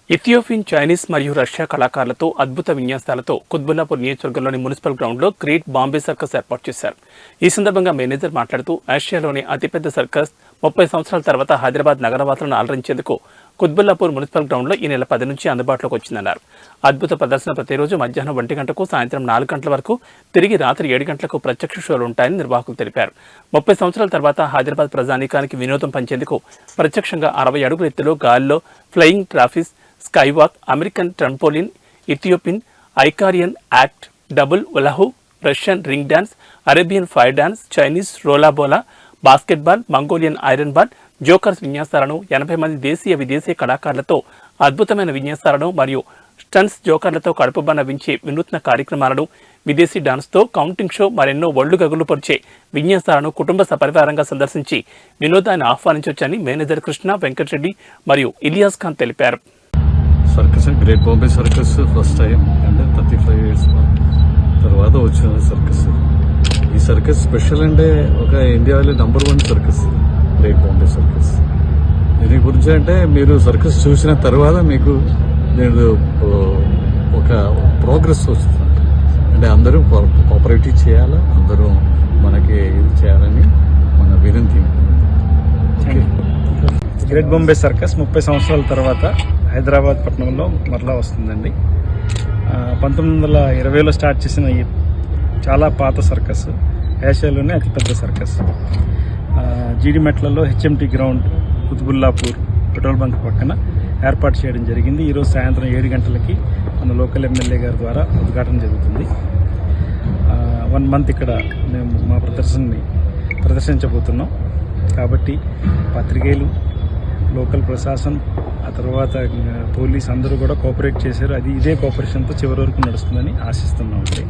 Ethiopian, Chinese మరియు Russia కళాకారులతో అద్భుత విన్యాసాలతో కుత్బుల్లాపూర్ నియోజకవర్గంలోని మున్సిపల్ గ్రౌండ్లో గ్రేట్ బాంబే సర్కస్ ఏర్పాటు చేశారు. ఈ సందర్భంగా మేనేజర్ మాట్లాడుతూ ఆసియాలోని అతిపెద్ద సర్కస్ 30 సంవత్సరాల తర్వాత హైదరాబాద్ నగరవాసులను అలరించేందుకు కుత్బుల్లాపూర్ మున్సిపల్ గ్రౌండ్లో ఈ నెల 10 నుంచి అందుబాటులోకి వచ్చిందన్నారు. అద్భుత ప్రదర్శన ప్రతిరోజు మధ్యాహ్నం 1 గంటకు, సాయంత్రం 4 గంటల వరకు, తిరిగి రాత్రి 7 గంటలకు ప్రత్యక్ష షోలు ఉంటాయని నిర్వాహకులు తెలిపారు. 30 సంవత్సరాల తర్వాత హైదరాబాద్ ప్రజానీకానికి వినోదం పంచేందుకు ప్రత్యక్షంగా 60 అడుగుల ఎత్తులో గాలిలో flying trapeze, skywalk, American trampoline, Ethiopian Icarian act, double ఉలహు, Russian ring dance, Arabian fire dance, Chinese rola bola, basketball, Mongolian iron ball, jokers విన్యాసాలను 80 మంది దేశీయ విదేశీ కళాకారులతో అద్భుతమైన విన్యాసాలను మరియు స్టన్స్ జోకర్లతో కడుపుబ్బ నవ్వించే వినూత్న కార్యక్రమాలను, విదేశీ డాన్స్తో కౌంటింగ్ షో, మరెన్నో ఒళ్ళు గగులు పరిచే విన్యాసాలను కుటుంబ సపరివారంగా సందర్శించి వినోదాన్ని ఆహ్వానించవచ్చని మేనేజర్ కృష్ణ, వెంకటరెడ్డి మరియు ఇలియాస్ ఖాన్ తెలిపారు. Circus great Bombay circus first time అంటే 35 years తర్వాత వచ్చిన సర్కస్. ఈ సర్కస్ స్పెషల్ అంటే ఒక ఇండియాలో number 1 circus great Bombay circus. దీని గురించి అంటే మీరు సర్కస్ చూసిన తర్వాత మీకు నేను ఒక ప్రోగ్రెస్ వస్తుంది. అంటే అందరూ కోఆపరేటివ్ చేయాలా, అందరూ మనకి ఇది చేయాలని మన వినంతి. గ్రేట్ బాంబే సర్కస్ 30 సంవత్సరాల తర్వాత హైదరాబాద్ పట్టణంలో మరలా వస్తుందండి. 1920లో స్టార్ట్ చేసిన ఈ చాలా పాత సర్కస్, ఏషియాలోనే అతిపెద్ద సర్కస్. జీడిమెట్లలో HMT ground, Quthbullapur petrol bunk పక్కన ఏర్పాటు చేయడం జరిగింది. ఈరోజు సాయంత్రం 7 గంటలకి మన లోకల్ ఎమ్మెల్యే గారి ద్వారా ఉద్ఘాటన జరుగుతుంది. 1 month ఇక్కడ మేము మా ప్రదర్శనని ప్రదర్శించబోతున్నాం. కాబట్టి పత్రికేయులు, లోకల్ ప్రశాసనం, ఆ తర్వాత పోలీస్ అందరూ కూడా కోఆపరేట్ చేశారు. ఇదే కోఆపరేషన్తో చివరి వరకు నడుస్తుందని ఆశిస్తున్నామండి.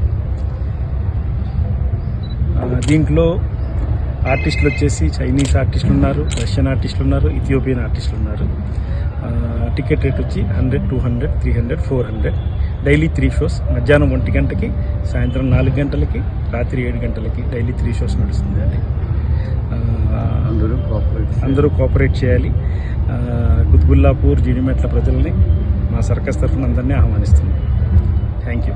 దీంట్లో ఆర్టిస్టులు వచ్చేసి చైనీస్ ఆర్టిస్టులు ఉన్నారు, రష్యన్ ఆర్టిస్టులు ఉన్నారు, ఇథియోపియన్ ఆర్టిస్టులు ఉన్నారు. టికెట్ రేట్ వచ్చి 100, 200, 300, 400. Daily 3 shows. మధ్యాహ్నం 1 గంటకి, సాయంత్రం 4 గంటలకి, రాత్రి 7 గంటలకి డైలీ 3 shows నడుస్తుంది అండి. అందరూ కోఆపరేట్ చేయాలి. కుత్బుల్లాపూర్, జీడిమెట్ల ప్రజల్ని మా సర్కస్ తరఫున అందరినీ ఆహ్వానిస్తున్నాం. Thank you.